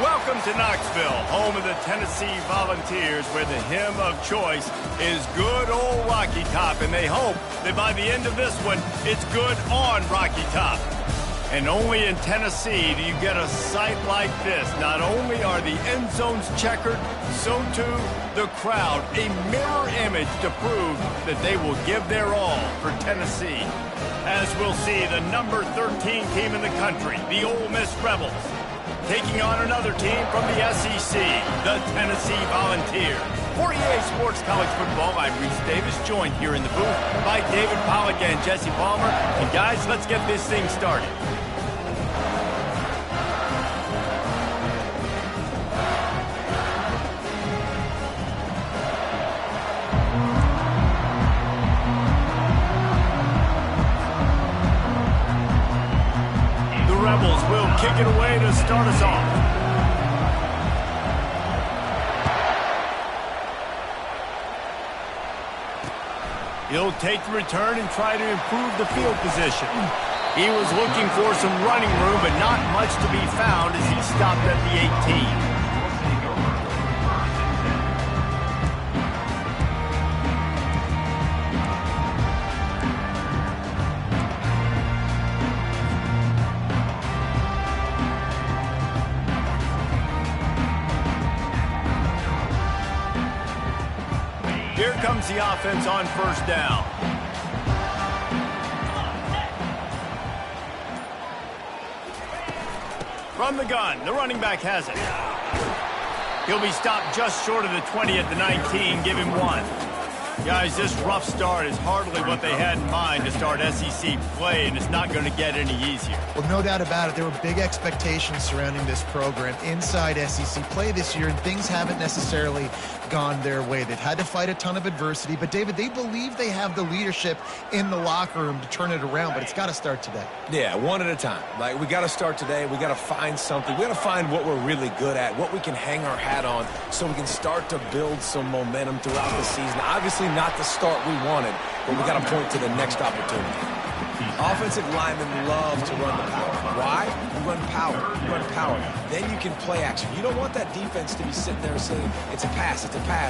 Welcome to Knoxville, home of the Tennessee Volunteers, where the hymn of choice is good old Rocky Top, and they hope that by the end of this one, it's good on Rocky Top. And only in Tennessee do you get a sight like this. Not only are the end zones checkered, so too the crowd, a mirror image to prove that they will give their all for Tennessee. As we'll see, the number 13 team in the country, the Ole Miss Rebels, taking on another team from the SEC, the Tennessee Volunteers. For EA Sports College Football, I'm Reese Davis, joined here in the booth by David Pollack and Jesse Palmer. And guys, let's get this thing started. Rebels will kick it away to start us off. He'll take the return and try to improve the field position. He was looking for some running room, but not much to be found as he stopped at the 18. Here comes the offense on first down. From the gun, the running back has it. He'll be stopped just short of the 20 at the 19. Give him one. Guys, this rough start is hardly what they had in mind to start SEC play, and it's not going to get any easier. Well, no doubt about it. There were big expectations surrounding this program inside SEC play this year, and things haven't necessarily gone their way. They've had to fight a ton of adversity, but David, they believe they have the leadership in the locker room to turn it around, but it's got to start today. Yeah, one at a time. Like, we got to start today. We got to find something. We got to find what we're really good at, what we can hang our hat on, so we can start to build some momentum throughout the season. Obviously not the start we wanted, but we got to point to the next opportunity. Offensive linemen love to run the power. Why? You run power. You run power. Then you can play action. You don't want that defense to be sitting there saying, it's a pass,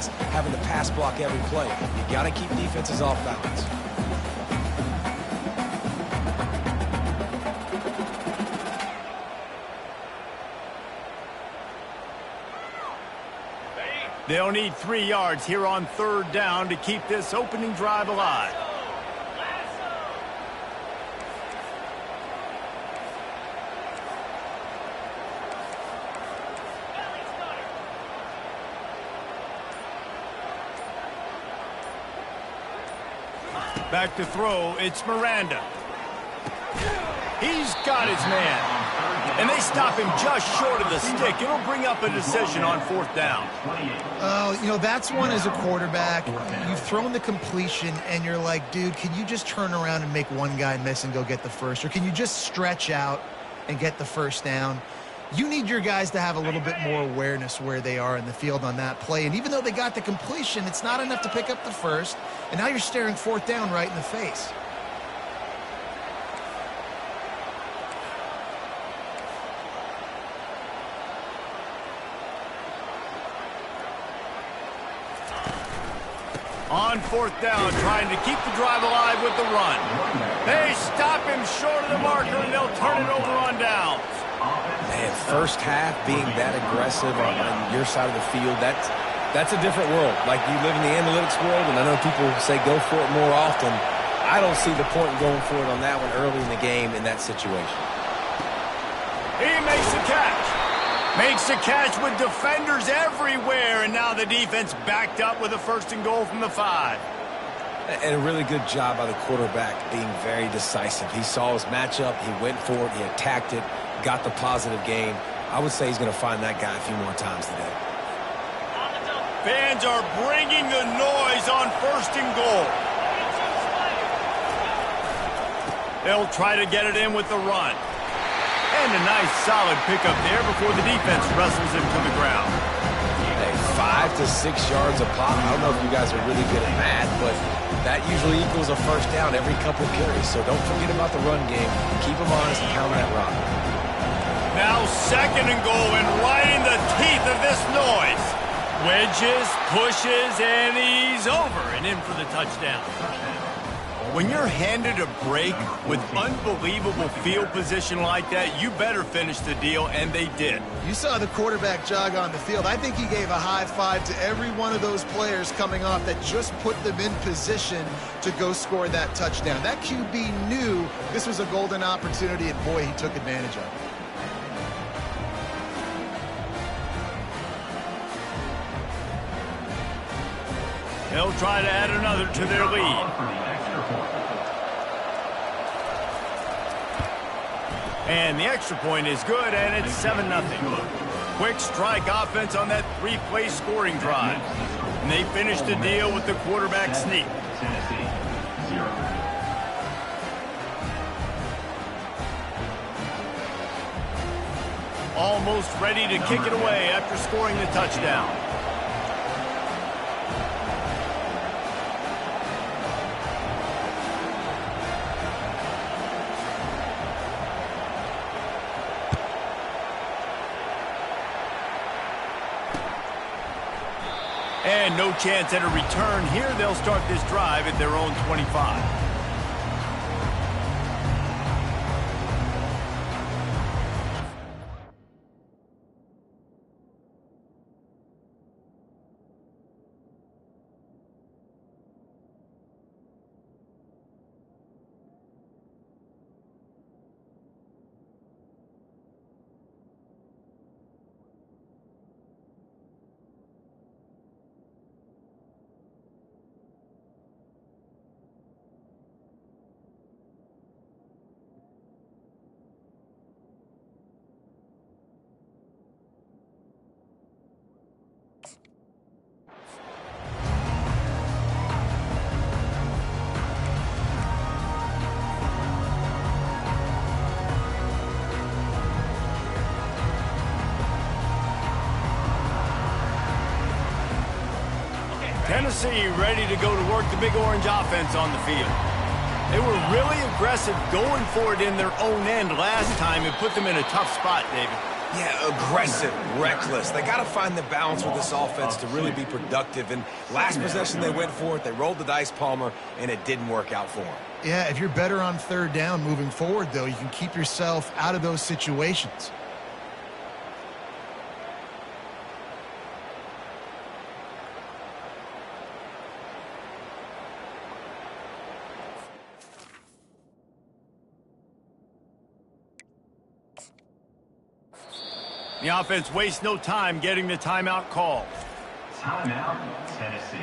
having to pass block every play. You got to keep defenses off balance. They'll need 3 yards here on third down to keep this opening drive alive. Back to throw, it's Miranda. He's got his man. And they stop him just short of the stick. It'll bring up a decision on fourth down. You know, that's one as a quarterback. You've thrown the completion, and you're like, dude, can you just turn around and make one guy miss and go get the first? Or can you just stretch out and get the first down? You need your guys to have a little bit more awareness where they are in the field on that play. And even though they got the completion, it's not enough to pick up the first. And now you're staring fourth down right in the face. On fourth down, trying to keep the drive alive with the run. They stop him short of the marker, and they'll turn it over on downs. Man, first half being that aggressive on your side of the field, that's a different world. Like, you live in the analytics world, and I know people say go for it more often. I don't see the point in going for it on that one early in the game in that situation. He makes the catch. Makes the catch with defenders everywhere, and now the defense backed up with a first and goal from the 5. And a really good job by the quarterback being very decisive. He saw his matchup, he went for it, he attacked it, got the positive gain. I would say he's going to find that guy a few more times today. Fans are bringing the noise on first and goal. They'll try to get it in with the run. And a nice solid pickup there before the defense wrestles him to the ground. Hey, 5 to 6 yards a pop. I don't know if you guys are really good at math, but that usually equals a first down every couple carries. So don't forget about the run game. Keep them honest and pound that rock. Now 2nd and goal, and right in the teeth of this noise. Wedges, pushes, and he's over and in for the touchdown. When you're handed a break with unbelievable field position like that, you better finish the deal, and they did. You saw the quarterback jog on the field. I think he gave a high five to every one of those players coming off that just put them in position to go score that touchdown. That QB knew this was a golden opportunity, and boy, he took advantage of it. They'll try to add another to their lead. And the extra point is good, and it's 7-0. Quick strike offense on that 3-play scoring drive. And they finish the deal with the quarterback sneak. Almost ready to kick it away after scoring the touchdown. And no chance at a return here. They'll start this drive at their own 25. Tennessee ready to go to work the Big Orange offense on the field. They were really aggressive going for it in their own end last time and put them in a tough spot, David. Yeah, aggressive, reckless. They got to find the balance with this offense to really be productive. And last possession they went for it. They rolled the dice, Palmer, and it didn't work out for them. Yeah, if you're better on 3rd down moving forward, though, you can keep yourself out of those situations. The offense wastes no time getting the timeout called. Timeout, Tennessee.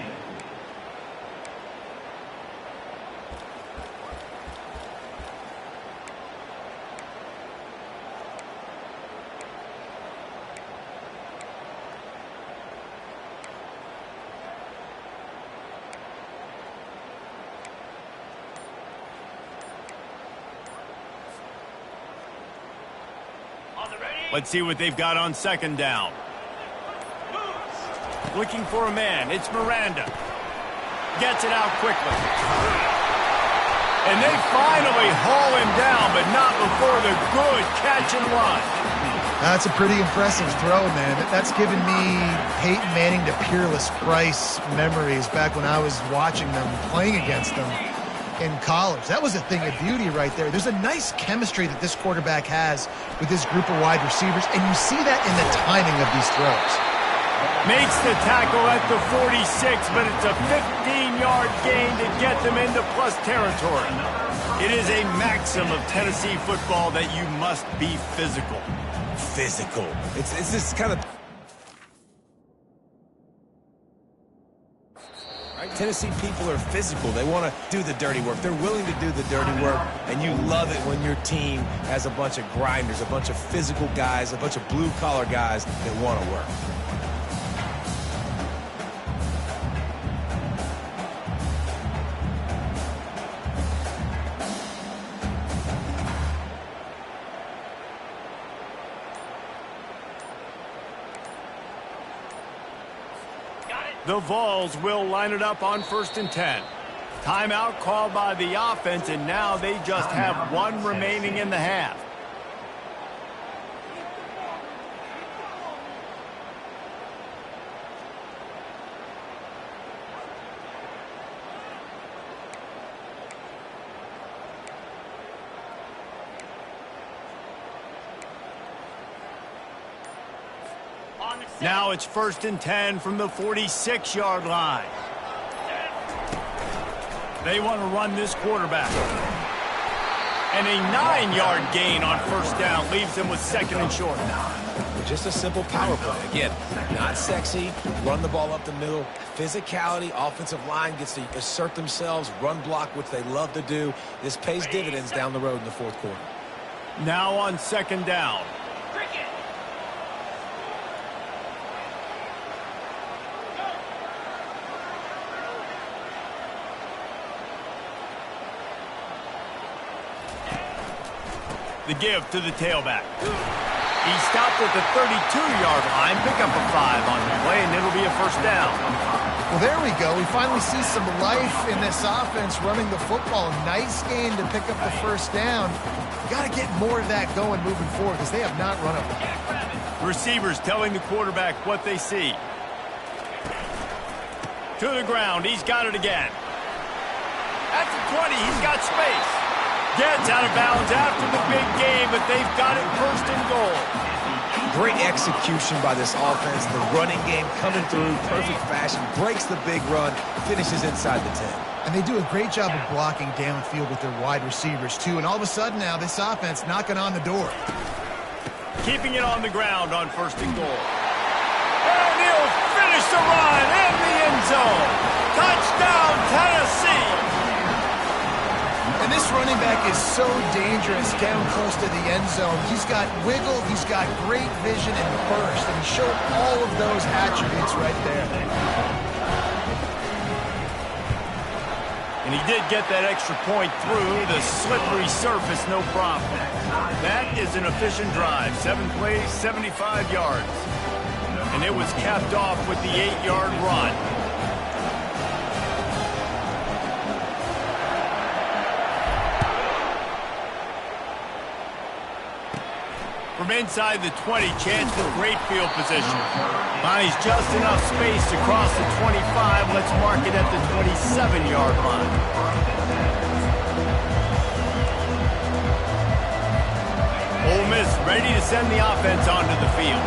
Let's see what they've got on 2nd down. Looking for a man. It's Miranda. Gets it out quickly. And they finally haul him down, but not before the good catch and run. That's a pretty impressive throw, man. That's given me Peyton Manning to Peerless Price memories back when I was watching them, playing against them in college. That was a thing of beauty right there. There's a nice chemistry that this quarterback has with this group of wide receivers, and you see that in the timing of these throws. Makes the tackle at the 46, but it's a 15-yard gain to get them into plus territory. It is a maxim of Tennessee football that you must be physical. Physical. It's this kind of... Tennessee people are physical. They want to do the dirty work. They're willing to do the dirty work, and you love it when your team has a bunch of grinders, a bunch of physical guys, a bunch of blue-collar guys that want to work. The Vols will line it up on 1st and 10. Timeout called by the offense, and now they just have one remaining in the half. Now it's 1st and 10 from the 46-yard line. They want to run this quarterback. And a 9-yard gain on 1st down leaves them with 2nd and short. Just a simple power play. Again, not sexy, run the ball up the middle. Physicality, offensive line gets to assert themselves, run block, which they love to do. This pays dividends down the road in the 4th quarter. Now on 2nd down. The give to the tailback. He stopped at the 32-yard line. Pick up a 5 on the play, and it'll be a 1st down. Well, there we go. We finally see some life in this offense running the football. Nice game to pick up the 1st down. Got to get more of that going moving forward because they have not run it. Receivers telling the quarterback what they see. To the ground. He's got it again. At the 20, he's got space. Gets out of bounds after the big game, but they've got it 1st and goal. Great execution by this offense. The running game coming through, perfect fashion, breaks the big run, finishes inside the 10. And they do a great job of blocking downfield with their wide receivers, too. And all of a sudden now, this offense knocking on the door. Keeping it on the ground on 1st and goal. And he'll finish the run in the end zone. Touchdown, Tennessee. And this running back is so dangerous down close to the end zone. He's got wiggle, he's got great vision and burst, and he showed all of those attributes right there. And he did get that extra point through the slippery surface, no problem. That is an efficient drive. 7 plays, 75 yards. And it was capped off with the 8-yard run. From inside the 20, chance for great field position. Finds just enough space to cross the 25. Let's mark it at the 27-yard line. Ole Miss ready to send the offense onto the field.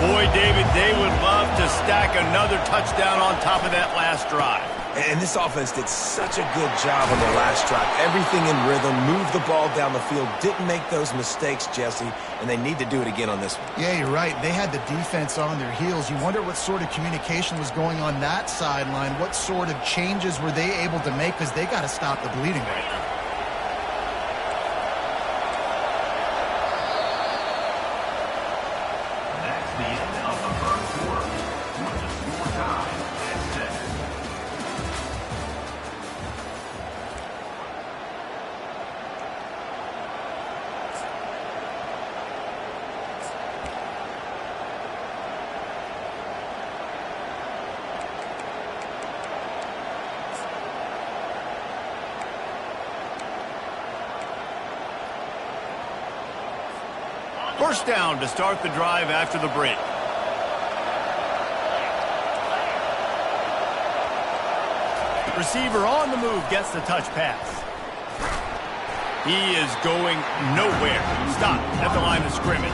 Boy, David, they would love to stack another touchdown on top of that last drive. And this offense did such a good job on the last drive. Everything in rhythm, moved the ball down the field, didn't make those mistakes, Jesse, and they need to do it again on this one. Yeah, you're right. They had the defense on their heels. You wonder what sort of communication was going on that sideline. What sort of changes were they able to make because they got to stop the bleeding right now. That's the end of the 1st quarter. The score time at 6. First down to start the drive after the break. Receiver on the move gets the touch pass. He is going nowhere. Stop at the line of scrimmage.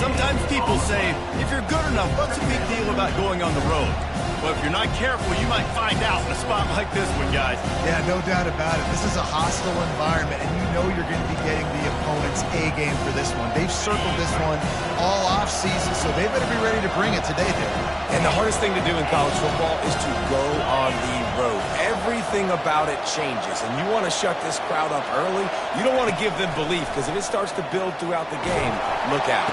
Sometimes people say, if you're good enough, what's the big deal about going on the road? Well, if you're not careful, you might find out in a spot like this one, guys. Yeah, no doubt about it. This is a hostile environment, and you know you're going to be getting the opponent's A game for this one. They've circled this one all offseason, so they better be ready to bring it today. And the hardest thing to do in college football is to go on the road. Everything about it changes, and you want to shut this crowd up early. You don't want to give them belief, because if it starts to build throughout the game, look out.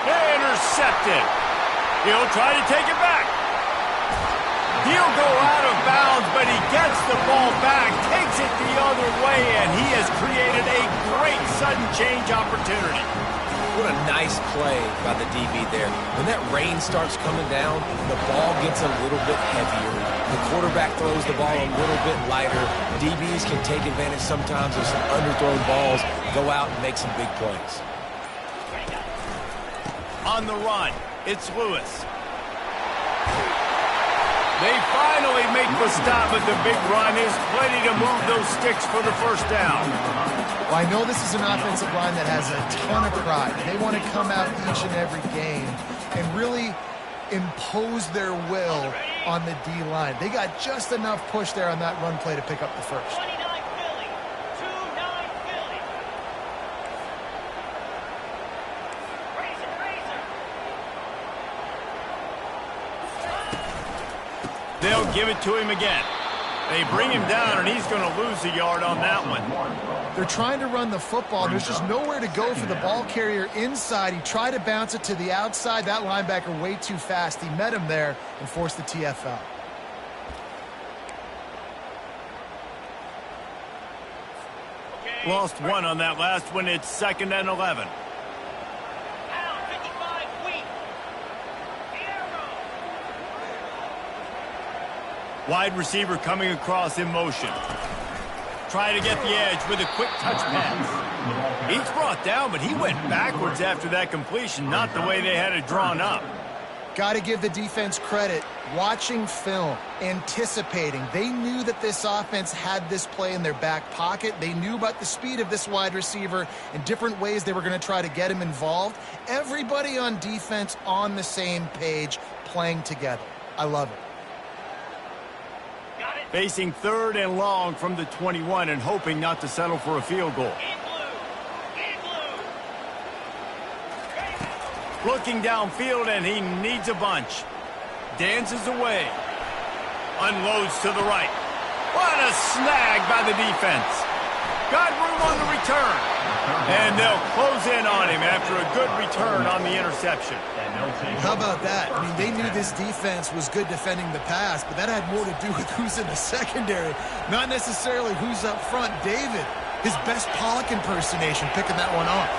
Intercepted. He'll try to take it back. He'll go out of bounds, but he gets the ball back, takes it the other way, and he has created a great sudden change opportunity. What a nice play by the DB there. When that rain starts coming down, the ball gets a little bit heavier. The quarterback throws the ball a little bit lighter. DBs can take advantage sometimes of some underthrown balls, go out and make some big plays. On the run, it's Lewis. They finally make the stop, but the big run is plenty to move those sticks for the first down. Well, Well, I know this is an offensive line that has a ton of pride. They want to come out each and every game and really impose their will on the D-line. They got just enough push there on that run play to pick up the first. 29 Philly. 2-9 Philly. Razor. They'll give it to him again. They bring him down, and he's going to lose a yard on that one. They're trying to run the football. There's just nowhere to go for the ball carrier inside. He tried to bounce it to the outside. That linebacker way too fast. He met him there and forced the TFL. Lost one on that last one. It's 2nd and 11. Out 55 weak. Wide receiver coming across in motion. Try to get the edge with a quick touch pass. He's brought down, but he went backwards after that completion, not the way they had it drawn up. Got to give the defense credit. Watching film, anticipating. They knew that this offense had this play in their back pocket. They knew about the speed of this wide receiver and different ways they were going to try to get him involved. Everybody on defense on the same page, playing together. I love it. Facing 3rd and long from the 21 and hoping not to settle for a field goal. Looking downfield, and he needs a bunch. Dances away. Unloads to the right. What a snag by the defense. Got room on the return. And they'll close in on him after a good return on the interception. How about that? I mean, they knew this defense was good defending the pass, but that had more to do with who's in the secondary, not necessarily who's up front. David, his best Pollock impersonation, picking that one off.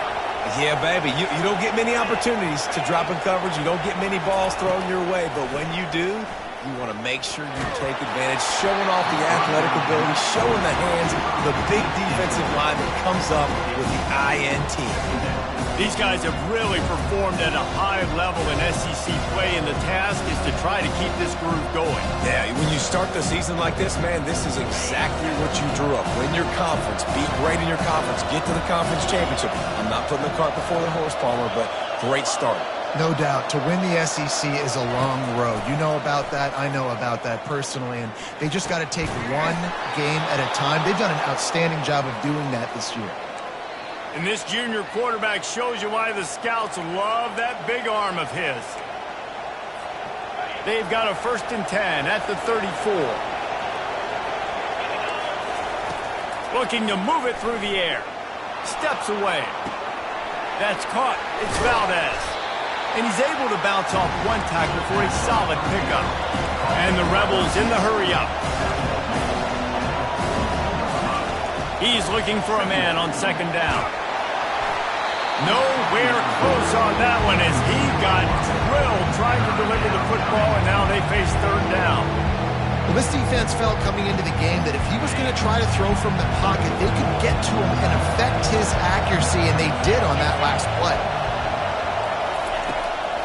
Yeah, baby, you don't get many opportunities to drop in coverage. You don't get many balls thrown your way, but when you do, you want to make sure you take advantage, showing off the athletic ability, showing the hands, the big defensive line that comes up with the INT. These guys have really performed at a high level in SEC play, and the task is to try to keep this groove going. Yeah, when you start the season like this, man, this is exactly what you drew up. Win your conference, be great in your conference, get to the conference championship. I'm not putting the cart before the horse, Palmer, but great start. No doubt. To win the SEC is a long road. You know about that. I know about that personally. And they just got to take one game at a time. They've done an outstanding job of doing that this year. And this junior quarterback shows you why the scouts love that big arm of his. They've got a 1st and 10 at the 34. Looking to move it through the air. Steps away. That's caught. It's Valdez. And he's able to bounce off one tackle for a solid pickup. And the Rebels in the hurry-up. He's looking for a man on 2nd down. Nowhere close on that one as he got drilled trying to deliver the football, and now they face 3rd down. Well, this defense felt coming into the game that if he was going to try to throw from the pocket, they could get to him and affect his accuracy, and they did on that last play.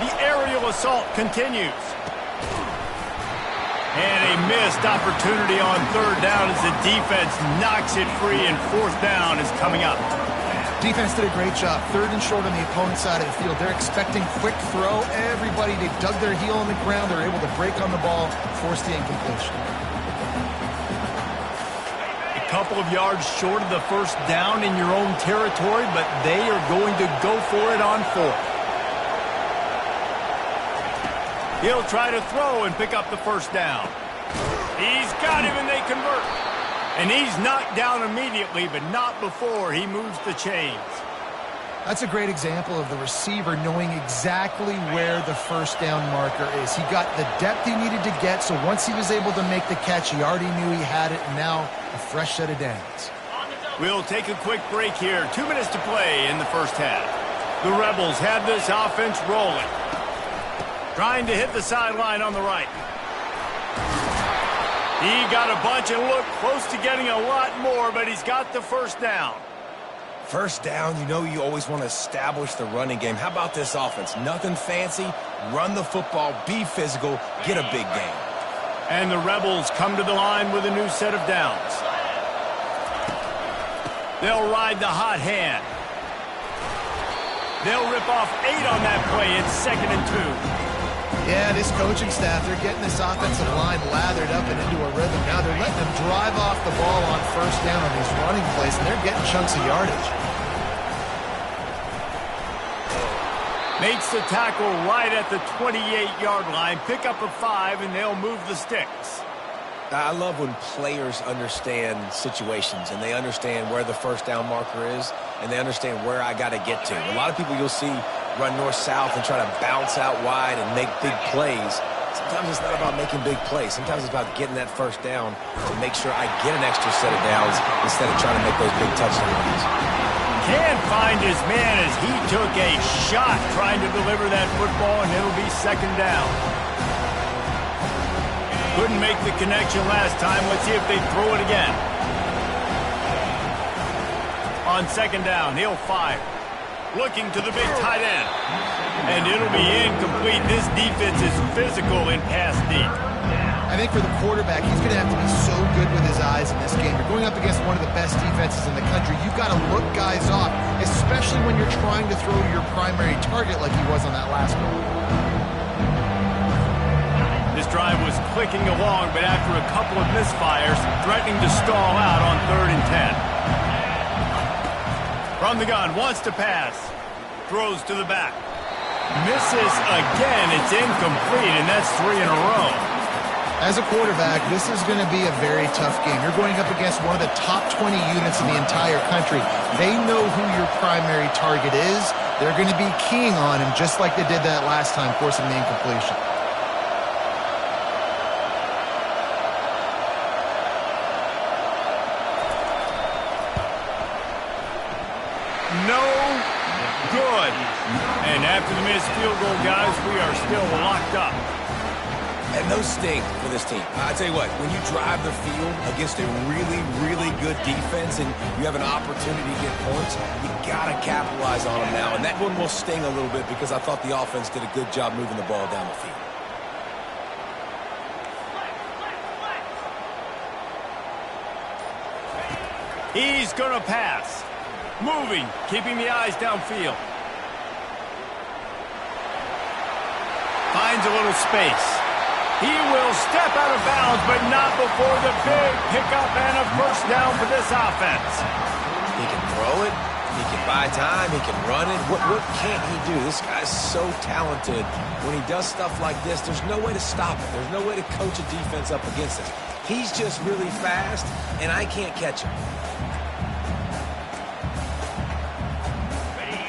The aerial assault continues. And a missed opportunity on 3rd down as the defense knocks it free, and 4th down is coming up. Defense did a great job. 3rd and short on the opponent's side of the field. They're expecting quick throw. Everybody, they dug their heel on the ground. They're able to break on the ball, force the incompletion. A couple of yards short of the 1st down in your own territory, but they are going to go for it on 4th. He'll try to throw and pick up the 1st down. He's got him, and they convert. And he's knocked down immediately, but not before he moves the chains. That's a great example of the receiver knowing exactly where the 1st down marker is. He got the depth he needed to get, so once he was able to make the catch, he already knew he had it, and now a fresh set of downs. We'll take a quick break here. 2 minutes to play in the 1st half. The Rebels have this offense rolling. Trying to hit the sideline on the right. He got a bunch and looked close to getting a lot more, but he's got the 1st down. 1st down, you know you always want to establish the running game. How about this offense? Nothing fancy. Run the football, be physical, get a big gain. And the Rebels come to the line with a new set of downs. They'll ride the hot hand. They'll rip off 8 on that play. It's 2nd and 2. Yeah, this coaching staff, they're getting this offensive line lathered up and into a rhythm. Now they're letting them drive off the ball on first down on these running plays, and they're getting chunks of yardage. Makes the tackle right at the 28-yard line. Pick up a 5, and they'll move the sticks. I love when players understand situations and they understand where the first down marker is and they understand where I got to get to. A lot of people you'll see run north-south and try to bounce out wide and make big plays. Sometimes it's not about making big plays. Sometimes it's about getting that first down to make sure I get an extra set of downs instead of trying to make those big touchdown runs. Can't find his man as he took a shot trying to deliver that football, and it'll be 2nd down. Couldn't make the connection last time. Let's see if they throw it again. On 2nd down, he'll fire. Looking to the big tight end. And it'll be incomplete. This defense is physical in pass deep. I think for the quarterback, he's going to have to be so good with his eyes in this game. You're going up against one of the best defenses in the country. You've got to look guys off, especially when you're trying to throw to your primary target like he was on that last one. This drive was clicking along, but after a couple of misfires, threatening to stall out on 3rd and 10. From the gun, wants to pass. Throws to the back. Misses again. It's incomplete, and that's 3 in a row. As a quarterback, this is going to be a very tough game. You're going up against one of the top 20 units in the entire country. They know who your primary target is. They're going to be keying on him just like they did that last time, forcing the incompletion. No good. And after the missed field goal, guys, we are still locked up. And those sting for this team. I tell you what, when you drive the field against a really, really good defense and you have an opportunity to get points, you got to capitalize on them now. And that one will sting a little bit because I thought the offense did a good job moving the ball down the field. He's going to pass. Moving, keeping the eyes downfield. Finds a little space. He will step out of bounds, but not before the big pickup and a first down for this offense. He can throw it. He can buy time. He can run it. What can't he do? This guy's so talented. When he does stuff like this, there's no way to stop it. There's no way to coach a defense up against it. He's just really fast, and I can't catch him.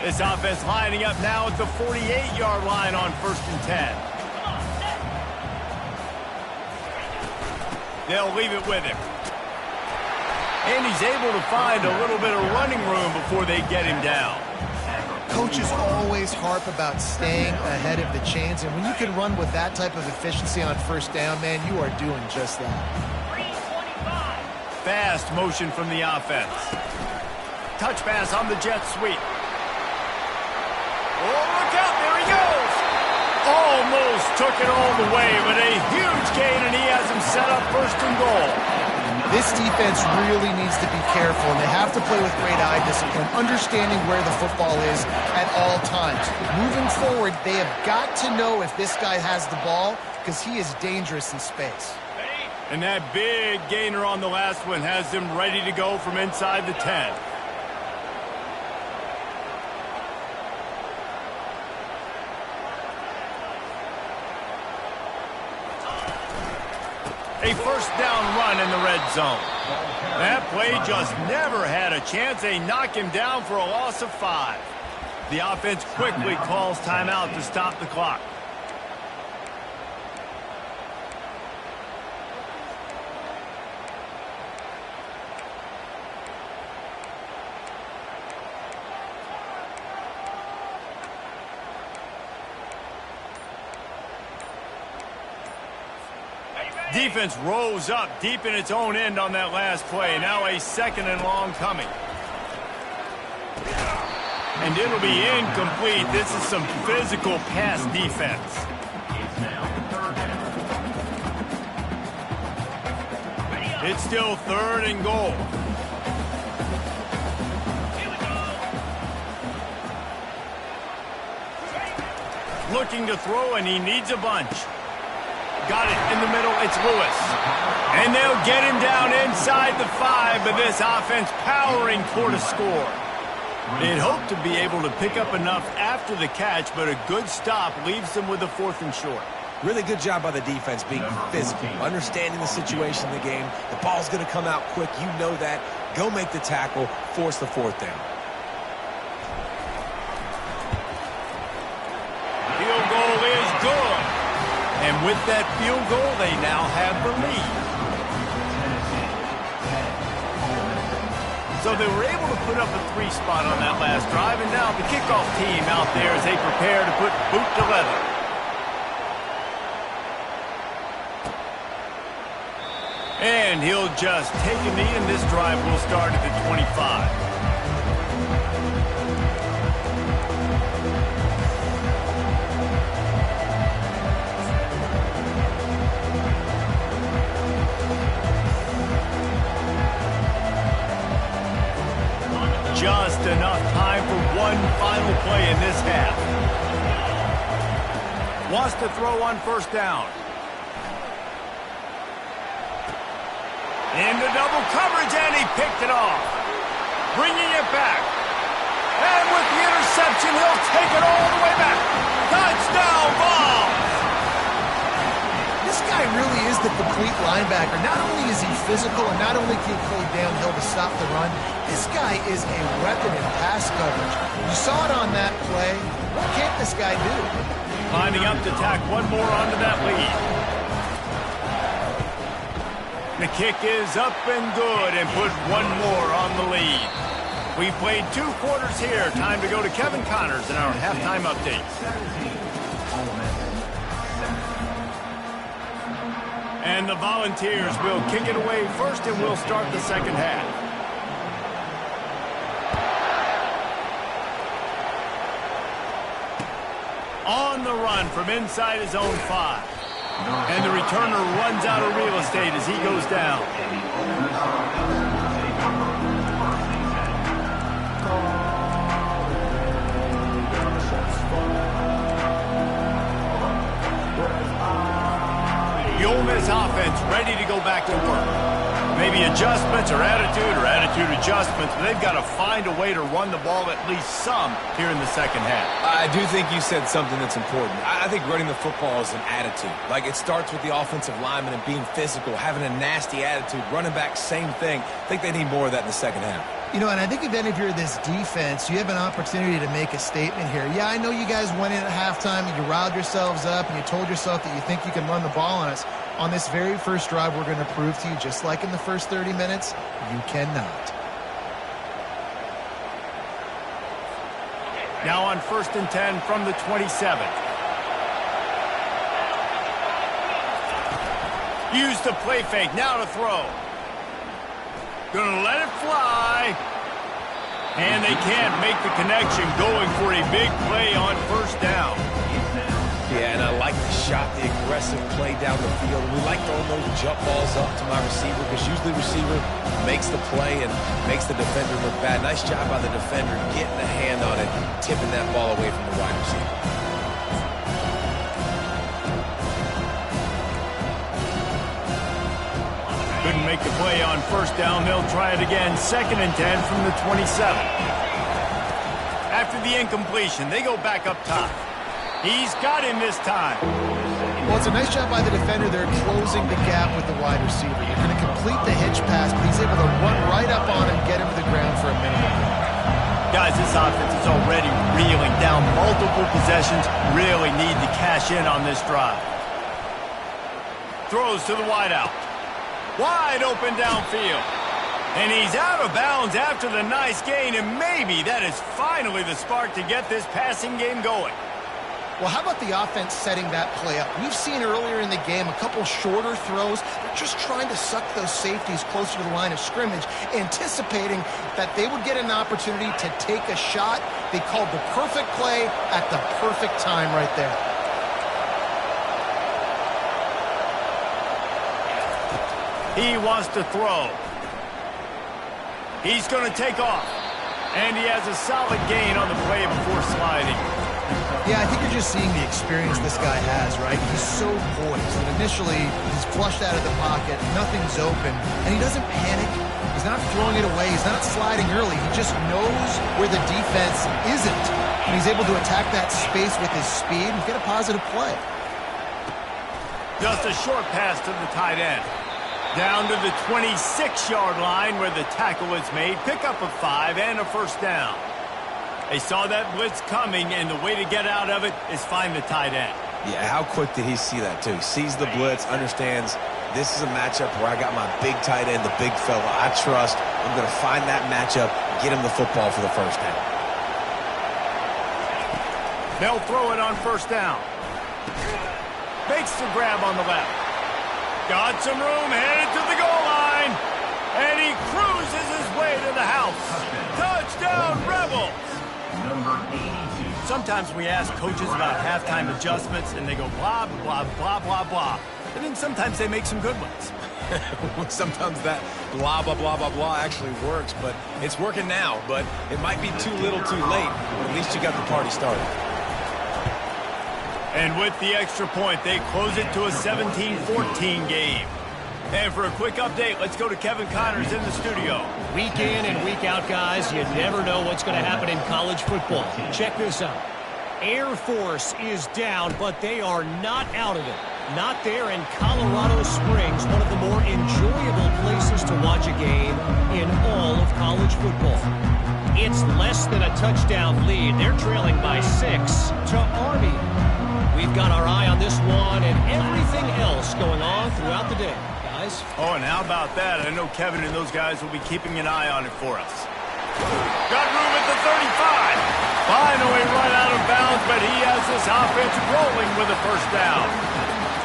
This offense lining up now at the 48-yard line on 1st and 10. They'll leave it with him. And he's able to find a little bit of running room before they get him down. Coaches always harp about staying ahead of the chains, and when you can run with that type of efficiency on first down, man, you are doing just that. Fast motion from the offense. Touch pass on the jet sweep. Oh, look out, there he goes. Almost took it all the way, but a huge gain, and he has him set up 1st and goal. This defense really needs to be careful, and they have to play with great eye discipline, understanding where the football is at all times. Moving forward, they have got to know if this guy has the ball, because he is dangerous in space. And that big gainer on the last one has him ready to go from inside the 10. A first down run in the red zone. That play just never had a chance. They knock him down for a loss of 5. The offense quickly calls timeout to stop the clock. Defense rose up deep in its own end on that last play. Now a 2nd and long coming. And it'll be incomplete. This is some physical pass defense. It's still 3rd and goal. looking to throw, and he needs a bunch. Got it in the middle. It's Lewis. And they'll get him down inside the 5, but this offense powering toward a score. They'd hoped to be able to pick up enough after the catch, but a good stop leaves them with a 4th and short. Really good job by the defense being physical, understanding the situation in the game. The ball's going to come out quick. You know that. Go make the tackle, force the 4th down. Field goal is good. And with that field goal, they now have the lead. So they were able to put up a 3 spot on that last drive, and now the kickoff team out there as they prepare to put boot to leather. And he'll just take a knee, and this drive will start at the 25. Just enough time for one final play in this half. Wants to throw on 1st down. Into double coverage, and he picked it off. Bringing it back. And with the interception, he'll take it all the way back. Touchdown ball! This guy really is the complete linebacker. Not only is he physical, and not only can he play downhill to stop the run, this guy is a weapon in pass coverage. You saw it on that play. What can't this guy do? Lining up to tack one more onto that lead. The kick is up and good, and put one more on the lead. We've played 2 quarters here. Time to go to Kevin Connors in our halftime update. And the Volunteers will kick it away first, and we'll start the second half. On the run from inside his own 5. And the returner runs out of real estate as he goes down. The Ole Miss offense ready to go back to work. Maybe adjustments or attitude adjustments, but they've got to find a way to run the ball at least some here in the second half. I do think you said something that's important. I think running the football is an attitude. Like, it starts with the offensive lineman and being physical, having a nasty attitude. Running back, same thing. I think they need more of that in the second half. You know, and I think if you're this defense, you have an opportunity to make a statement here. Yeah, I know you guys went in at halftime and you riled yourselves up and you told yourself that you think you can run the ball on us. On this very first drive, we're going to prove to you, just like in the first 30 minutes, you cannot. Now on 1st and 10 from the 27. Use the play fake, now to throw. Gonna let it fly. And they can't make the connection, going for a big play on 1st down. Yeah, and I like the shot, the aggressive play down the field. We like throwing those jump balls up to my receiver, because usually the receiver makes the play and makes the defender look bad. Nice job by the defender getting a hand on it, tipping that ball away from the wide receiver. Couldn't make the play on 1st down. They'll try it again. 2nd and 10 from the 27. After the incompletion, they go back up top. He's got him this time. Well, it's a nice job by the defender. They're closing the gap with the wide receiver. They're going to complete the hitch pass, but he's able to run right up on him, get him to the ground for a minimum. Guys, this offense is already reeling down multiple possessions. Really need to cash in on this drive. Throws to the wideout. Wide open downfield. And he's out of bounds after the nice gain, and maybe that is finally the spark to get this passing game going. Well, how about the offense setting that play up? We've seen earlier in the game a couple shorter throws. They're just trying to suck those safeties closer to the line of scrimmage, anticipating that they would get an opportunity to take a shot. They called the perfect play at the perfect time right there. He wants to throw. He's going to take off. And he has a solid gain on the play before sliding. Yeah, I think you're just seeing the experience this guy has, right? He's so poised. And initially, he's flushed out of the pocket, nothing's open, and he doesn't panic. He's not throwing it away. He's not sliding early. He just knows where the defense isn't. And he's able to attack that space with his speed and get a positive play. Just a short pass to the tight end. Down to the 26-yard line where the tackle is made. Pick up a 5 and a first down. They saw that blitz coming, and the way to get out of it is find the tight end. Yeah, how quick did he see that, too? He sees the blitz, understands this is a matchup where I got my big tight end, the big fella I trust. I'm going to find that matchup, get him the football for the first down. They'll throw it on first down. Makes the grab on the left. Got some room, headed to the goal line. And he cruises his way to the house. Touchdown, Rebels! Number 82. Sometimes we ask coaches about halftime adjustments, and they go blah, blah, blah, blah, blah. And then sometimes they make some good ones. Sometimes that blah, blah, blah, blah, blah actually works, but it's working now. But it might be too little too late, but at least you got the party started. And with the extra point, they close it to a 17-14 game. And for a quick update, let's go to Kevin Connors in the studio. Week in and week out, guys, you never know what's going to happen in college football. Check this out. Air Force is down, but they are not out of it. Not there in Colorado Springs, one of the more enjoyable places to watch a game in all of college football. It's less than a touchdown lead. They're trailing by 6 to Army. We've got our eye on this one and everything else going on throughout the day, guys. Oh, and how about that? I know Kevin and those guys will be keeping an eye on it for us. Got room at the 35. Finally run out of bounds, but he has this offense rolling with a first down.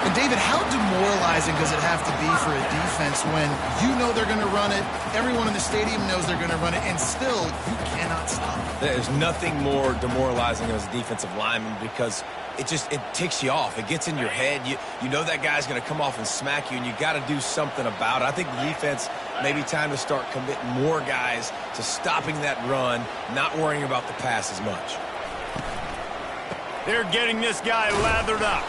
And David, how demoralizing does it have to be for a defense when you know they're going to run it, everyone in the stadium knows they're going to run it, and still you cannot stop it? There's nothing more demoralizing as a defensive lineman because it ticks you off. It gets in your head. You know that guy's going to come off and smack you, and you got to do something about it. I think the defense maybe time to start committing more guys to stopping that run, not worrying about the pass as much. They're getting this guy lathered up.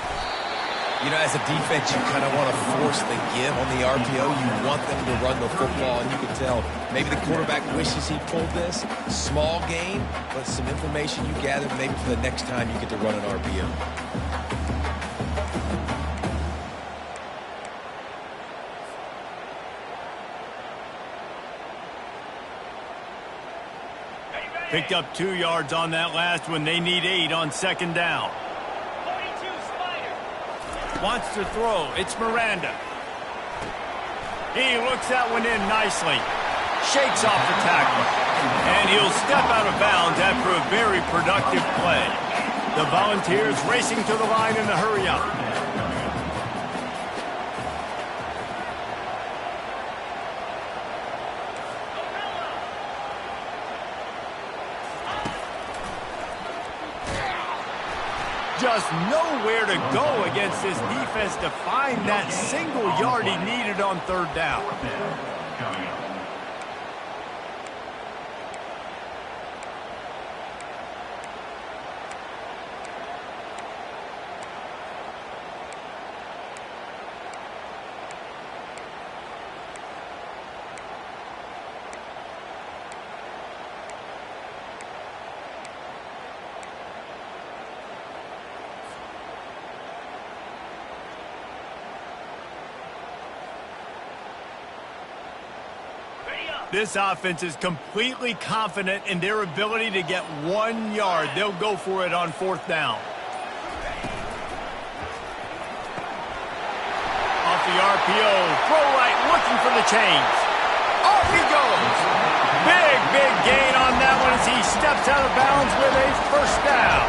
You know, as a defense, you kind of want to force the give on the RPO. You want them to run the football, and you can tell maybe the quarterback wishes he pulled this. Small game, but some information you gather maybe for the next time you get to run an RPO. Picked up 2 yards on that last one. They need 8 on second down. 42 Spider. Wants to throw. It's Miranda. He looks that one in nicely. Shakes off the tackle. And he'll step out of bounds after a very productive play. The Volunteers racing to the line in the hurry up. Just nowhere to go against this defense to find that single yard he needed on third down. Coming up. This offense is completely confident in their ability to get 1 yard. They'll go for it on fourth down. Off the RPO, throw right, looking for the chains. Off he goes. Big gain on that one as he steps out of bounds with a first down.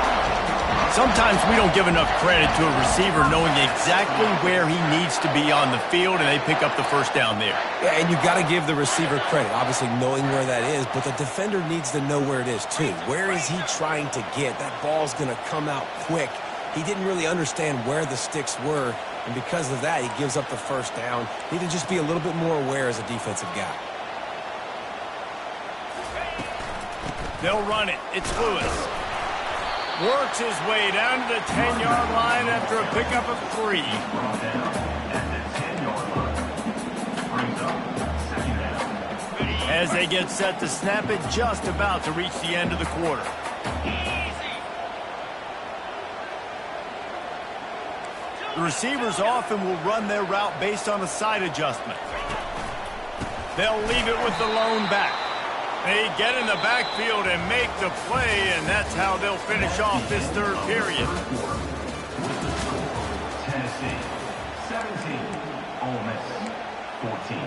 Sometimes we don't give enough credit to a receiver knowing exactly where he needs to be on the field, and they pick up the first down there. Yeah, and you got to give the receiver credit, obviously knowing where that is, but the defender needs to know where it is too. Where is he trying to get? That ball's going to come out quick. He didn't really understand where the sticks were, and because of that, he gives up the first down. Need to just be a little bit more aware as a defensive guy. They'll run it. It's Lewis. Works his way down to the 10-yard line after a pickup of 3. Brought down at the 10-yard line. Brings up second down. As they get set to snap it, just about to reach the end of the quarter. The receivers often will run their route based on a side adjustment. They'll leave it with the lone back. They get in the backfield and make the play, and that's how they'll finish off this third period. Tennessee 17, Ole Miss 14.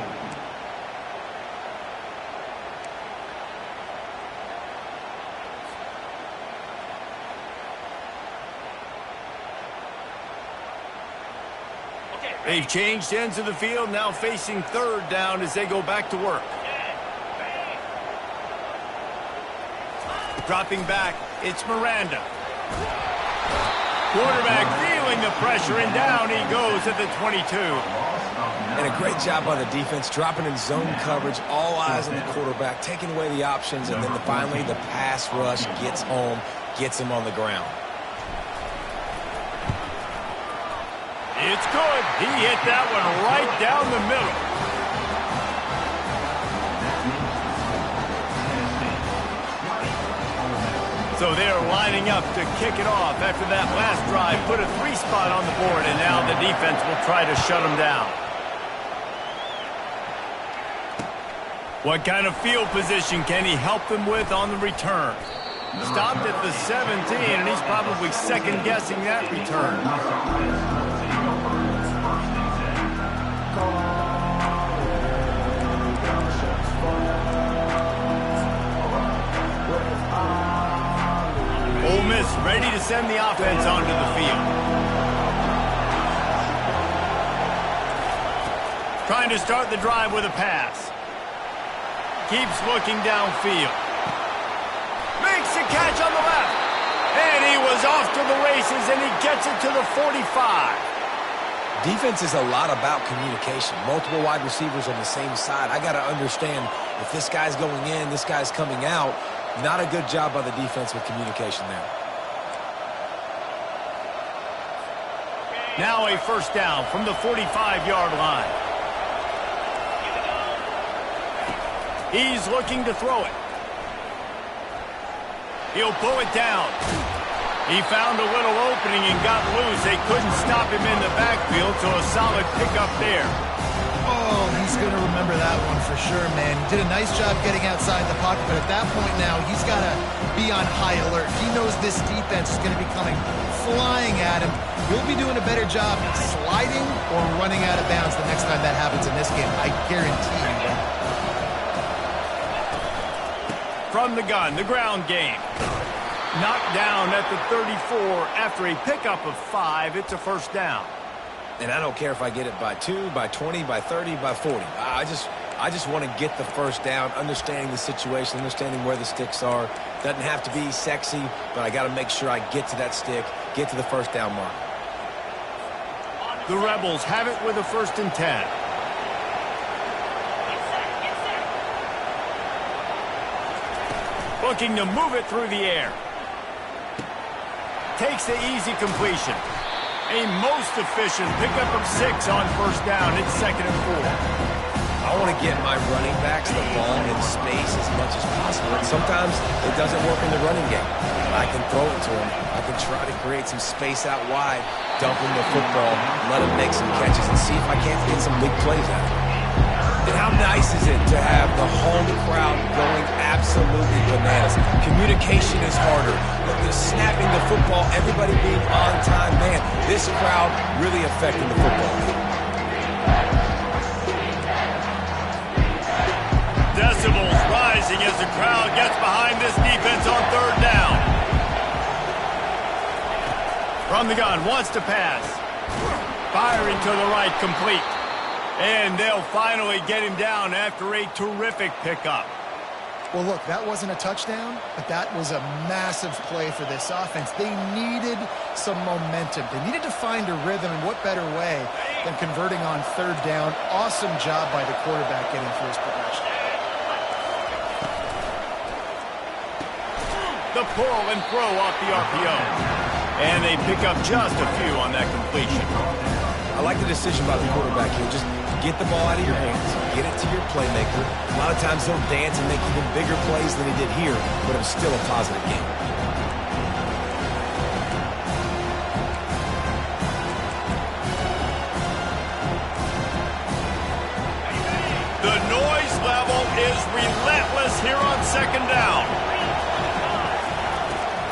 They've changed ends of the field, now facing third down as they go back to work. Dropping back, it's Miranda. Quarterback feeling the pressure, and down he goes at the 22. And a great job by the defense, dropping in zone coverage, all eyes on the quarterback, taking away the options, and then finally the pass rush gets home, gets him on the ground. It's good. He hit that one right down the middle. So they're lining up to kick it off after that last drive. Put a 3 spot on the board, and now the defense will try to shut them down. What kind of field position can he help them with on the return? Stopped at the 17, and he's probably second-guessing that return. Ole Miss ready to send the offense onto the field. Trying to start the drive with a pass. Keeps looking downfield. Makes a catch on the left. And he was off to the races, and he gets it to the 45. Defense is a lot about communication. Multiple wide receivers on the same side. I got to understand if this guy's going in, this guy's coming out. Not a good job by the defense with communication there. Now a first down from the 45-yard line. He's looking to throw it. He'll pull it down. He found a little opening and got loose. They couldn't stop him in the backfield, so a solid pickup there. Oh, he's going to remember that one for sure, man. He did a nice job getting outside the pocket, but at that point now, he's got to be on high alert. He knows this defense is going to be coming flying at him. He'll be doing a better job sliding or running out of bounds the next time that happens in this game. I guarantee you that. From the gun, the ground game. Knocked down at the 34 after a pickup of 5. It's a first down. And I don't care if I get it by 2, by 20, by 30, by 40. I just want to get the first down, understanding the situation, understanding where the sticks are. Doesn't have to be sexy, but I got to make sure I get to that stick, get to the first down mark. The Rebels have it with a 1st and 10. Looking to move it through the air. Takes the easy completion. A most efficient pickup of 6 on first down. It's 2nd and 4. I want to get my running backs the ball in space as much as possible. And sometimes it doesn't work in the running game. I can throw it to them. I can try to create some space out wide, dump him the football, let him make some catches, and see if I can't get some big plays out of it. And how nice is it to have the home crowd going absolutely bananas? Communication is harder. The snapping the football, everybody being on time. Man, this crowd really affecting the football. Decibels rising as the crowd gets behind this defense on third down. From the gun, wants to pass. Firing to the right, complete. And they'll finally get him down after a terrific pickup. Well, look, that wasn't a touchdown, but that was a massive play for this offense. They needed some momentum. They needed to find a rhythm, and what better way than converting on third down. Awesome job by the quarterback getting through his progression. The pull and throw off the RPO. And they pick up just a few on that completion. I like the decision by the quarterback here. Just get the ball out of your hands, get it to your playmaker. A lot of times he'll dance and make even bigger plays than he did here, but it was still a positive game. The noise level is relentless here on second down.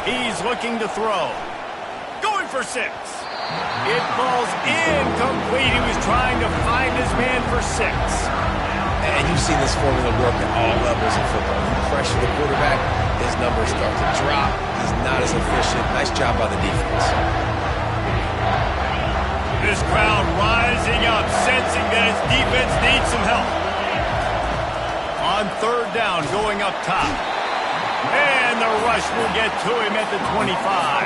He's looking to throw. Going for 6. It falls incomplete. He was trying to find his man for 6. And you've seen this formula work at all levels of football. You pressure the quarterback, his numbers start to drop. He's not as efficient. Nice job by the defense. This crowd rising up, sensing that his defense needs some help. On third down, going up top. And the rush will get to him at the 25.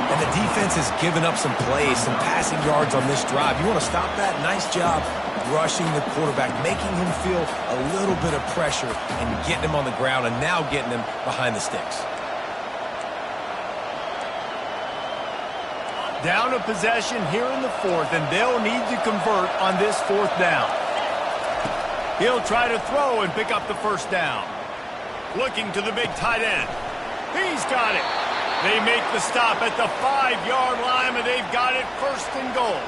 And the defense has given up some plays, some passing yards on this drive. You want to stop that? Nice job rushing the quarterback, making him feel a little bit of pressure and getting him on the ground and now getting him behind the sticks. Down a possession here in the 4th, and they'll need to convert on this 4th down. He'll try to throw and pick up the first down. Looking to the big tight end. He's got it. They make the stop at the 5-yard line, and they've got it 1st and goal.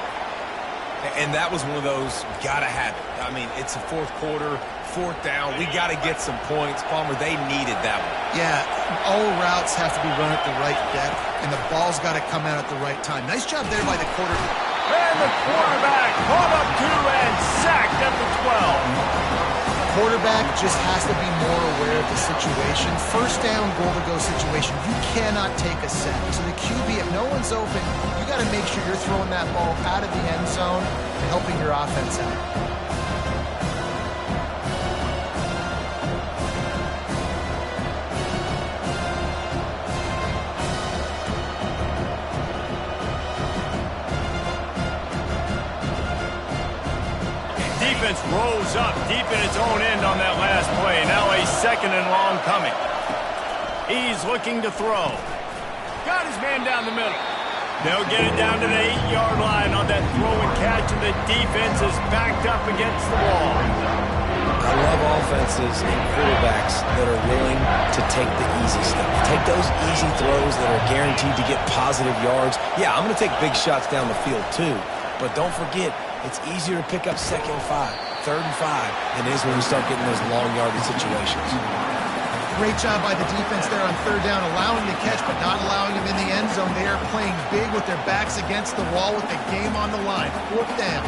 And that was one of those gotta have it. I mean, it's a 4th quarter, 4th down. We got to get some points. Palmer, they needed that one. Yeah, all routes have to be run at the right depth, and the ball's got to come out at the right time. Nice job there by the quarterback. And the quarterback caught up to and sacked at the 12. Quarterback just has to be more aware of the situation. First down, goal-to-go situation. You cannot take a sack. So the QB, if no one's open, you got to make sure you're throwing that ball out of the end zone and helping your offense out. Defense rolls up deep in its own end on that last play. Now a 2nd and long coming. He's looking to throw. Got his man down the middle. They'll get it down to the 8-yard line on that throw and catch, and the defense is backed up against the wall. I love offenses and quarterbacks that are willing to take the easy stuff. Take those easy throws that are guaranteed to get positive yards. Yeah, I'm going to take big shots down the field too, but don't forget, it's easier to pick up 2nd and 5, 3rd and 5 than it is when you start getting those long yardage situations. Great job by the defense there on 3rd down, allowing the catch but not allowing him in the end zone. They are playing big with their backs against the wall with the game on the line. 4th down.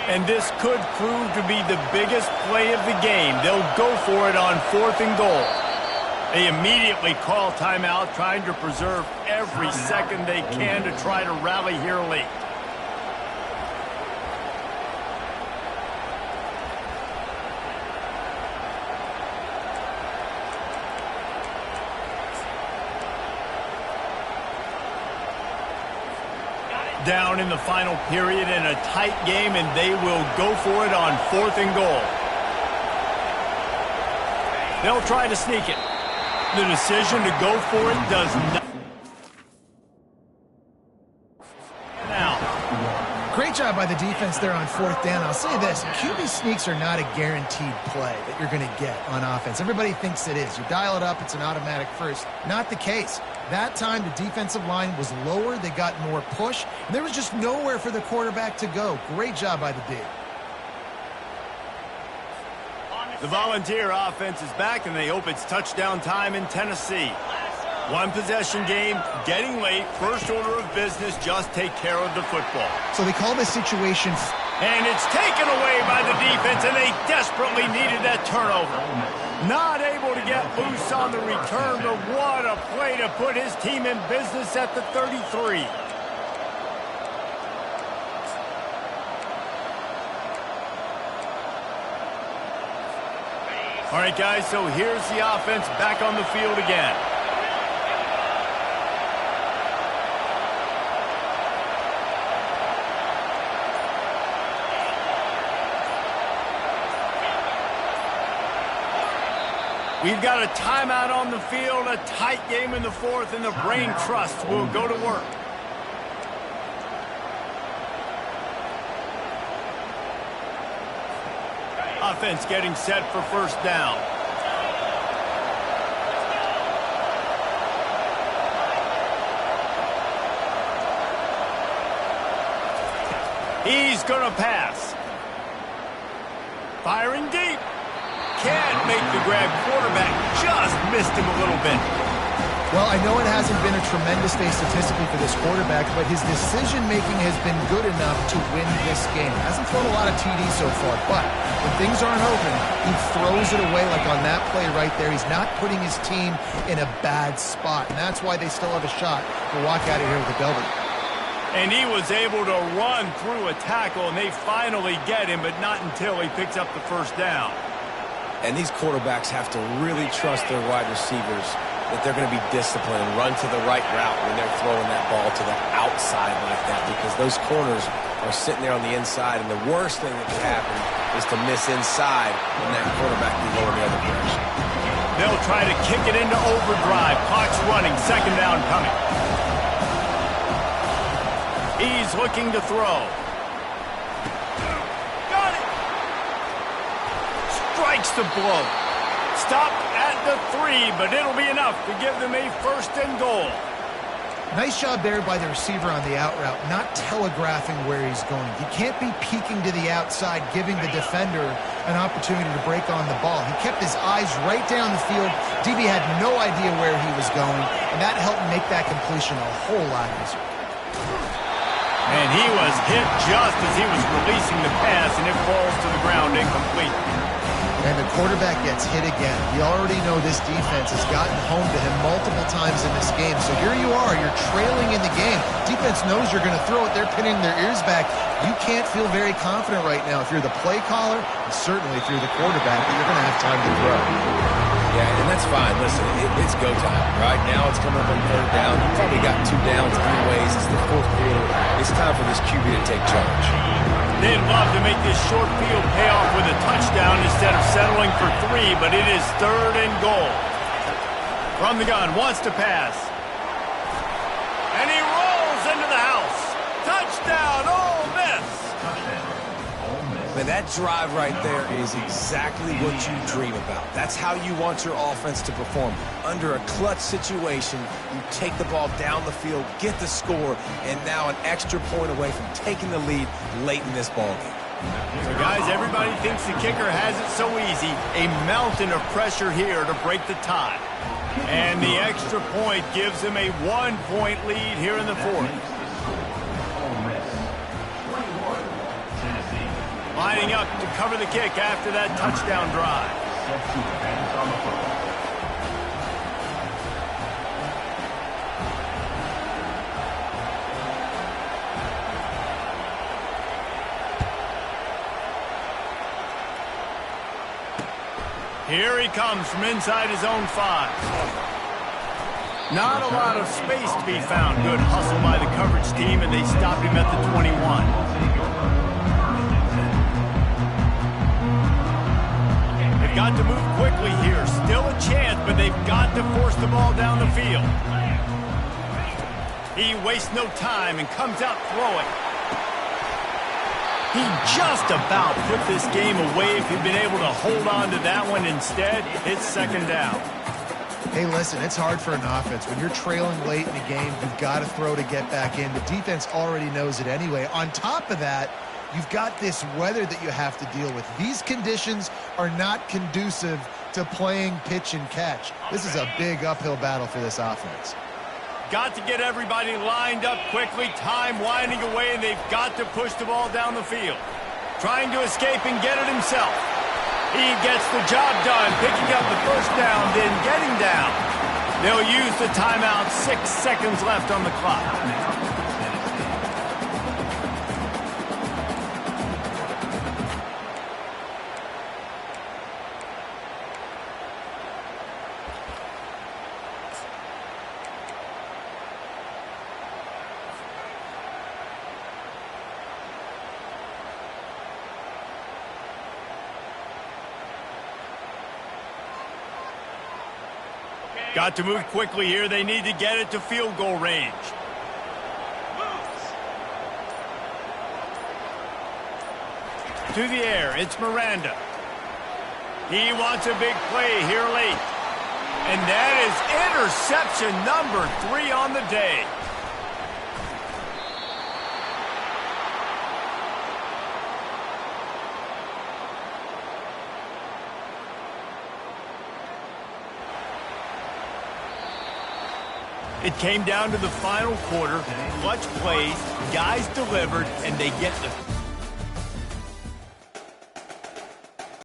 And this could prove to be the biggest play of the game. They'll go for it on 4th and goal. They immediately call timeout, trying to preserve every second they can to try to rally here late. Down in the final period in a tight game, and they will go for it on 4th and goal. They'll try to sneak it. The decision to go for it does not. Now, Great job by the defense there on 4th down. I'll say this, QB sneaks are not a guaranteed play that you're going to get on offense. Everybody thinks it is. You dial it up, it's an automatic first. Not the case. That time, the defensive line was lower. They got more push, and there was just nowhere for the quarterback to go. Great job by the D. the Volunteer offense is back, and they hope it's touchdown time in Tennessee. One possession game, getting late, first order of business, just take care of the football. So they call this situation... And it's taken away by the defense, and they desperately needed that turnover. Not able to get loose on the return, but what a play to put his team in business at the 33. All right, guys, so here's the offense back on the field again. We've got a timeout on the field, a tight game in the fourth, and the brain trust will go to work. Offense getting set for first down. He's going to pass. Firing deep. Can't make the grab. Quarterback just missed him a little bit. Well, I know it hasn't been a tremendous day statistically for this quarterback, but his decision-making has been good enough to win this game. Hasn't thrown a lot of TDs so far, but when things aren't open, he throws it away like on that play right there. He's not putting his team in a bad spot, and that's why they still have a shot to walk out of here with a W. And he was able to run through a tackle, and they finally get him, but not until he picks up the first down. And these quarterbacks have to really trust their wide receivers that they're going to be disciplined and run to the right route when they're throwing that ball to the outside like that, because those corners are sitting there on the inside, and the worst thing that could happen is to miss inside and that quarterback be going the other direction. They'll try to kick it into overdrive. Clock's running. Second down coming. He's looking to throw. Got it. Strikes the blow. Stop at the 3, but it'll be enough to give them a first and goal. Nice job there by the receiver on the out route, not telegraphing where he's going. He can't be peeking to the outside, giving the defender an opportunity to break on the ball. He kept his eyes right down the field. DB had no idea where he was going, and that helped make that completion a whole lot easier. And he was hit just as he was releasing the pass, and it falls to the ground incomplete. And the quarterback gets hit again. You already know this defense has gotten home to him multiple times in this game. So here you are, you're trailing in the game. Defense knows you're going to throw it. They're pinning their ears back. You can't feel very confident right now if you're the play caller, and certainly if you're the quarterback, that you're going to have time to throw. Yeah, and that's fine. Listen, it's go time. Right now it's coming up on third down. You probably got 2 downs anyways. It's the fourth quarter. It's time for this QB to take charge. They'd love to make this short field pay off with a touchdown instead of settling for 3, but it is third and goal. From the gun, wants to pass. And he rolls into the house. Touchdown, Ole Miss. Man, that drive right there is exactly what you dream about. That's how you want your offense to perform. Under a clutch situation, you take the ball down the field, get the score, and now an extra point away from taking the lead late in this ballgame. So, guys, everybody thinks the kicker has it so easy. A mountain of pressure here to break the tie. And the extra point gives them a 1-point lead here in the fourth. Lining up to cover the kick after that touchdown drive. Here he comes from inside his own 5. Not a lot of space to be found. Good hustle by the coverage team, and they stop him at the 21. Got to move quickly here. Still a chance, but they've got to force the ball down the field. He wastes no time and comes out throwing. He just about put this game away if he'd been able to hold on to that one. Instead, it's second down. Hey, listen, it's hard for an offense. When you're trailing late in the game, you've got to throw to get back in. The defense already knows it anyway. On top of that, you've got this weather that you have to deal with. These conditions are not conducive to playing pitch and catch. This is a big uphill battle for this offense. Got to get everybody lined up quickly. Time winding away, and they've got to push the ball down the field. Trying to escape and get it himself. He gets the job done, picking up the first down, then getting down. They'll use the timeout. 6 seconds left on the clock. Got to move quickly here. They need to get it to field goal range. To the air, it's Miranda. He wants a big play here late. And that is interception number 3 on the day. It came down to the final quarter. Clutch plays, guys delivered, and they get the